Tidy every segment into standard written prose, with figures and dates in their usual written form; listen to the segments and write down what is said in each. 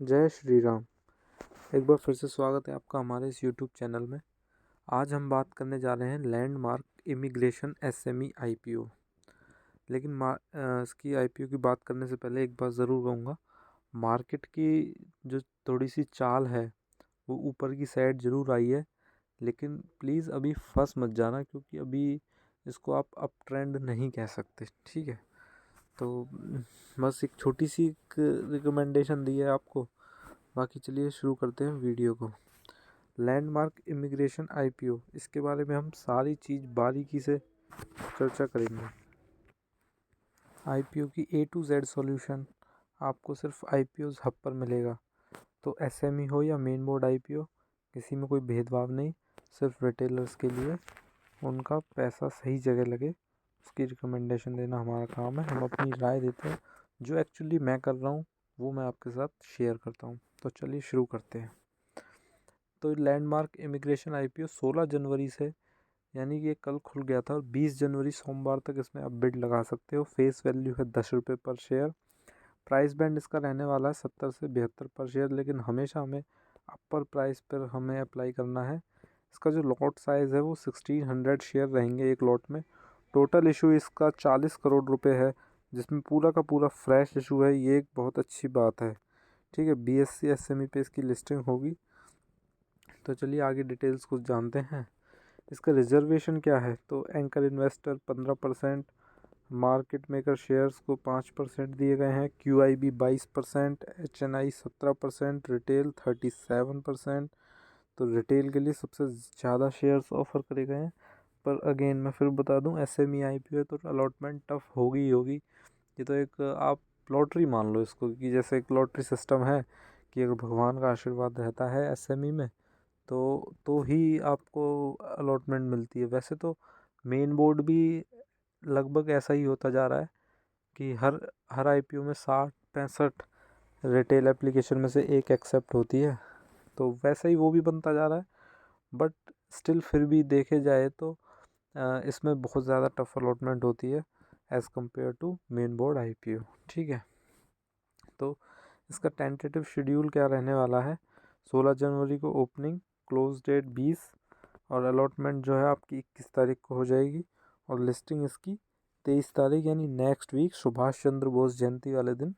जय श्री राम। एक बार फिर से स्वागत है आपका हमारे इस यूट्यूब चैनल में। आज हम बात करने जा रहे हैं लैंडमार्क इमिग्रेशन एसएमई आईपीओ। लेकिन इसकी आईपीओ की बात करने से पहले एक बात ज़रूर कहूँगा, मार्केट की जो थोड़ी सी चाल है वो ऊपर की साइड ज़रूर आई है, लेकिन प्लीज़ अभी फंस मत जाना, क्योंकि अभी इसको आप अप ट्रेंड नहीं कह सकते। ठीक है, तो बस एक छोटी सी रिकमेंडेशन दी है आपको। बाकी चलिए शुरू करते हैं वीडियो को। लैंडमार्क इमिग्रेशन आईपीओ, इसके बारे में हम सारी चीज़ बारीकी से चर्चा करेंगे। आईपीओ की ए टू जेड सॉल्यूशन आपको सिर्फ आईपीओ हब पर मिलेगा। तो एसएमई हो या मेन बोर्ड आईपीओ, किसी में कोई भेदभाव नहीं। सिर्फ रिटेलर्स के लिए उनका पैसा सही जगह लगे, उसकी रिकमेंडेशन देना हमारा काम है। हम अपनी राय देते हैं, जो एक्चुअली मैं कर रहा हूँ वो मैं आपके साथ शेयर करता हूँ। तो चलिए शुरू करते हैं। तो लैंडमार्क इमिग्रेशन आईपीओ 16 जनवरी से, यानी कि ये कल खुल गया था, और 20 जनवरी सोमवार तक इसमें आप बिड लगा सकते हो। फेस वैल्यू है 10 रुपये पर शेयर। प्राइस बैंड इसका रहने वाला है 70 से 72 पर शेयर, लेकिन हमेशा हमें अपर प्राइस पर हमें अप्लाई करना है। इसका जो लॉट साइज़ है वो 1600 शेयर रहेंगे एक लॉट में। टोटल इशू इसका 40 करोड़ रुपए है, जिसमें पूरा का पूरा फ्रेश इशू है। ये एक बहुत अच्छी बात है। ठीक है, बीएससी एसएमई पे इसकी लिस्टिंग होगी। तो चलिए आगे डिटेल्स कुछ जानते हैं। इसका रिजर्वेशन क्या है, तो anchor investor 15%, market maker shares को 5% दिए गए हैं, क्यूआईबी 22%, एचएनआई 17%, रिटेल 37%। तो रिटेल के लिए सबसे ज़्यादा शेयर्स ऑफर करे गए हैं। पर अगेन मैं फिर बता दूं, एसएमई आईपीओ है तो अलॉटमेंट टफ होगी ही होगी। ये तो एक आप लॉटरी मान लो इसको, कि जैसे एक लॉटरी सिस्टम है कि अगर भगवान का आशीर्वाद रहता है एसएमई में तो ही आपको अलॉटमेंट मिलती है। वैसे तो मेन बोर्ड भी लगभग ऐसा ही होता जा रहा है कि हर हर आईपीओ में 60-65 रिटेल एप्लीकेशन में से एक एक्सेप्ट होती है। तो वैसा ही वो भी बनता जा रहा है, बट स्टिल फिर भी देखे जाए तो इसमें बहुत ज़्यादा टफ अलॉटमेंट होती है as compare to main board IPO. ठीक है, तो इसका टेंटेटिव शेड्यूल क्या रहने वाला है। 16 जनवरी को ओपनिंग, क्लोज डेट 20, और अलॉटमेंट जो है आपकी 21 तारीख को हो जाएगी, और लिस्टिंग इसकी 23 तारीख यानी नेक्स्ट वीक सुभाष चंद्र बोस जयंती वाले दिन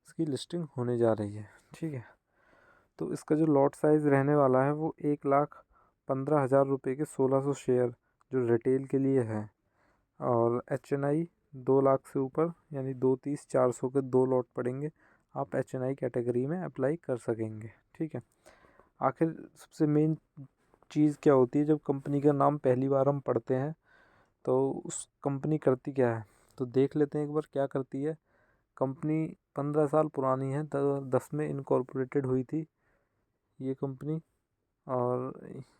इसकी लिस्टिंग होने जा रही है। ठीक है, तो इसका जो लॉट साइज़ रहने वाला है वो 1,15,000 रुपये के 1600 शेयर जो रिटेल के लिए है, और एचएनआई 2 लाख से ऊपर यानी 230-400 के 2 लॉट पड़ेंगे। आप एचएनआई कैटेगरी में अप्लाई कर सकेंगे। ठीक है, आखिर सबसे मेन चीज़ क्या होती है, जब कंपनी का नाम पहली बार हम पढ़ते हैं तो उस कंपनी करती क्या है, तो देख लेते हैं एक बार क्या करती है। कंपनी 15 साल पुरानी है, 10 में इनकॉर्पोरेटेड हुई थी ये कंपनी, और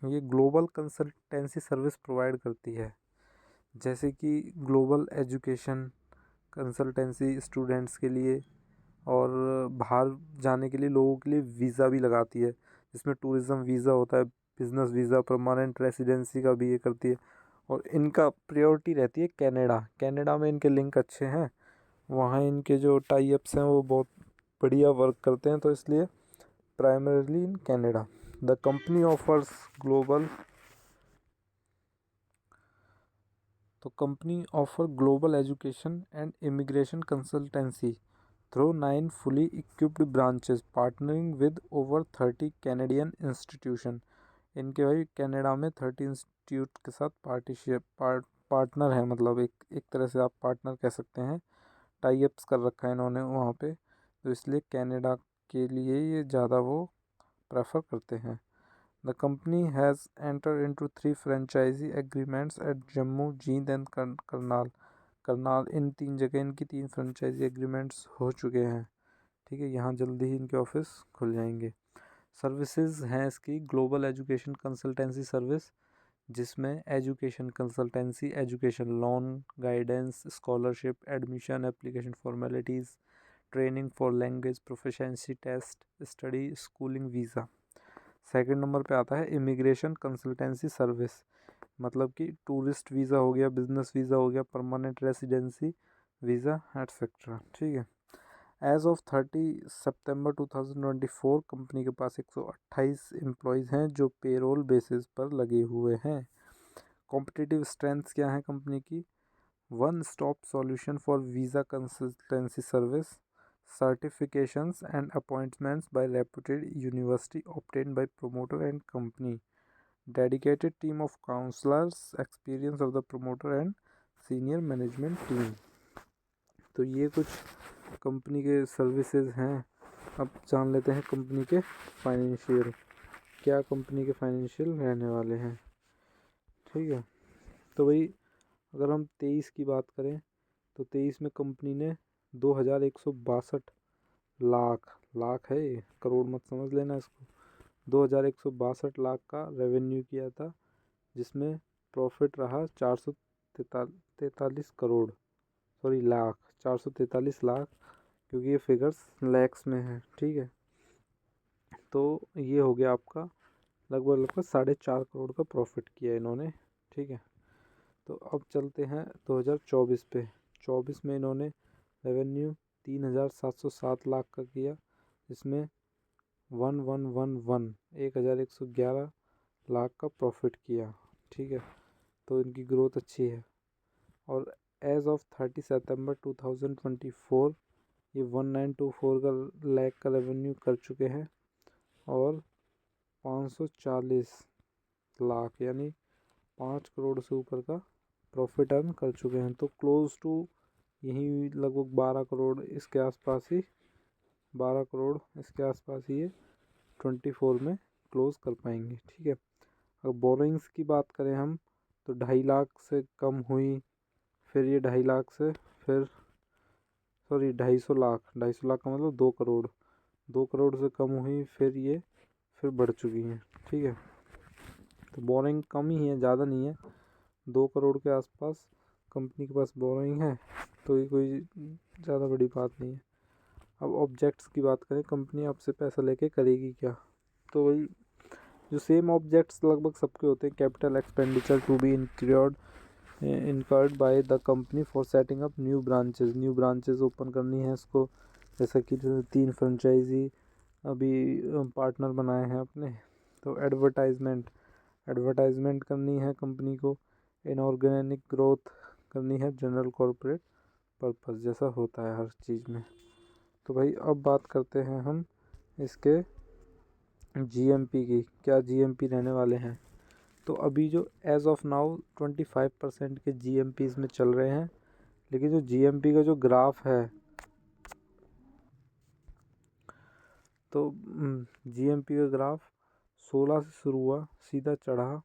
ये ग्लोबल कंसल्टेंसी सर्विस प्रोवाइड करती है, जैसे कि ग्लोबल एजुकेशन कंसल्टेंसी स्टूडेंट्स के लिए, और बाहर जाने के लिए लोगों के लिए वीज़ा भी लगाती है, जिसमें टूरिज़्म वीज़ा होता है, बिज़नेस वीज़ा, परमानेंट रेसिडेंसी का भी ये करती है। और इनका प्रायोरिटी रहती है कनाडा। कनाडा में इनके लिंक अच्छे हैं, वहाँ इनके जो टाई अप्स हैं वो बहुत बढ़िया वर्क करते हैं, तो इसलिए primarily in Canada. The company offers global तो company offer global education and immigration consultancy through 9 fully equipped branches partnering with over 30 Canadian institution। इनके भाई कनाडा में 30 इंस्टीट्यूट के साथ पार्टनर है, मतलब एक तरह से आप पार्टनर कह सकते हैं। टाई अप्स कर रखा है इन्होंने वहाँ पे, तो इसलिए कनाडा के लिए ये ज़्यादा वो प्रेफर करते हैं। The company has enter into 3 franchisee agreements at Jammu, Jind and Karnal. इन 3 जगह इनकी 3 फ्रेंचाइजी एग्रीमेंट्स हो चुके हैं। ठीक है, यहाँ जल्दी ही इनके ऑफिस खुल जाएंगे। सर्विसेज हैं इसकी ग्लोबल एजुकेशन कंसल्टेंसी सर्विस, जिसमें education consultancy, education loan, guidance, scholarship, admission application formalities, training for language proficiency test, study, schooling, visa. Second number पे आता है इमिग्रेशन कंसल्टेंसी सर्विस, मतलब कि टूरिस्ट वीज़ा हो गया, बिजनेस वीज़ा हो गया, परमानेंट रेसिडेंसी वीज़ा एटसेट्रा। ठीक है, एज ऑफ 30 सितंबर 2024 कंपनी के पास 128 एम्प्लॉयज़ हैं जो पेरोल बेसिस पर लगे हुए हैं। कॉम्पिटिटिव स्ट्रेंथ्स क्या है कंपनी की? One stop solution for visa consultancy service, certifications and appointments by reputed university obtained by promoter and company, dedicated team of counselors, experience of the promoter and senior management team। तो ये कुछ company के services हैं। अब जान लेते हैं company के फाइनेंशियल, क्या कंपनी के फाइनेंशियल रहने वाले हैं। ठीक है, तो भाई अगर हम 23 की बात करें तो 23 में कंपनी ने 2162 लाख है, करोड़ मत समझ लेना इसको, 2162 लाख का रेवेन्यू किया था, जिसमें प्रॉफिट रहा 443 लाख, क्योंकि ये फिगर्स लैक्स में है। ठीक है, तो ये हो गया आपका लगभग 4.5 करोड़ का प्रॉफिट किया इन्होंने। ठीक है, तो अब चलते हैं 2024 पे। 24 में इन्होंने रेवेन्यू 3707 लाख का किया, जिसमें 1111 लाख का प्रॉफिट किया। ठीक है, तो इनकी ग्रोथ अच्छी है। और एज ऑफ 30 सितंबर 2024 ये 1924 लाख का रेवेन्यू कर चुके हैं और 540 लाख यानी 5 करोड़ से ऊपर का प्रॉफिट अर्न कर चुके हैं। तो क्लोज टू यही लगभग 12 करोड़ इसके आसपास ही, 12 करोड़ इसके आसपास ही ये 24 में क्लोज कर पाएंगे। ठीक है, अगर बोरोइंग्स की बात करें हम तो 2.5 लाख से कम हुई, फिर ये 2.5 लाख से फिर 250 लाख का मतलब 2 करोड़ से कम हुई, फिर बढ़ चुकी हैं। ठीक है, तो बोरिंग कम ही है, ज़्यादा नहीं है, 2 करोड़ के आसपास कंपनी के पास बोरिंग है, तो ये कोई ज़्यादा बड़ी बात नहीं है। अब ऑब्जेक्ट्स की बात करें, कंपनी आपसे पैसा लेके करेगी क्या? तो वही जो सेम ऑब्जेक्ट्स लगभग सबके होते हैं, capital expenditure to be incurred by the company for setting up new branches open करनी है इसको, जैसा कि 3 फ्रेंचाइजी अभी पार्टनर बनाए हैं अपने। तो एडवर्टाइजमेंट करनी है कंपनी को, इनऑर्गेनिक ग्रोथ करनी है, जनरल कॉर्पोरेट पर्पस जैसा होता है हर चीज़ में। तो भाई अब बात करते हैं हम इसके जीएमपी की, क्या जीएमपी रहने वाले हैं। तो अभी जो एज ऑफ नाउ 25% के जीएमपीज़ में चल रहे हैं, लेकिन जो जीएमपी का जो ग्राफ है, तो जीएमपी का ग्राफ 16 से शुरू हुआ, सीधा चढ़ा,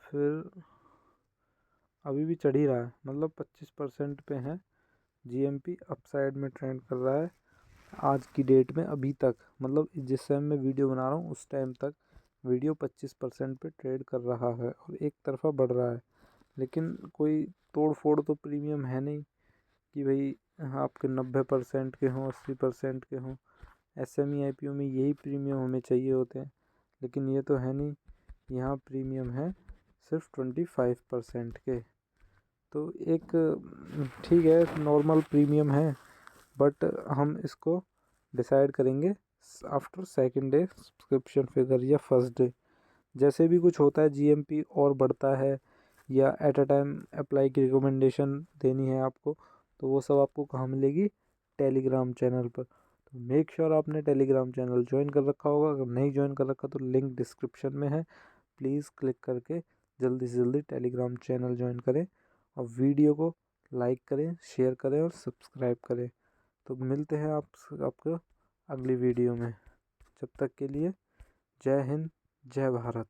फिर अभी भी चढ़ ही रहा है, मतलब 25% पे है जीएमपी, अपसाइड में ट्रेंड कर रहा है आज की डेट में। अभी तक मतलब जिस टाइम मैं वीडियो बना रहा हूँ उस टाइम तक वीडियो 25% पे ट्रेड कर रहा है और एक तरफा बढ़ रहा है। लेकिन कोई तोड़ फोड़ तो प्रीमियम है नहीं कि भाई आपके 90% के हों, 80% के हों। एसएमई आईपीओ में यही प्रीमियम हमें चाहिए होते हैं, लेकिन ये तो है नहीं, यहाँ प्रीमियम है सिर्फ 25% के। तो एक ठीक है, नॉर्मल प्रीमियम है, बट हम इसको डिसाइड करेंगे after second day subscription figure या फर्स्ट डे। जैसे भी कुछ होता है, जीएमपी और बढ़ता है या एट अ टाइम अप्लाई की रिकमेंडेशन देनी है आपको, तो वो सब आपको कहाँ मिलेगी? टेलीग्राम चैनल पर। तो मेक श्योर आपने टेलीग्राम चैनल ज्वाइन कर रखा होगा, अगर नहीं ज्वाइन कर रखा तो लिंक डिस्क्रिप्शन में है, प्लीज़ क्लिक करके जल्दी से जल्दी टेलीग्राम चैनल ज्वाइन करें और वीडियो को लाइक करें, शेयर करें और सब्सक्राइब करें। तो मिलते हैं आपको अगली वीडियो में। जब तक के लिए जय हिंद, जय भारत।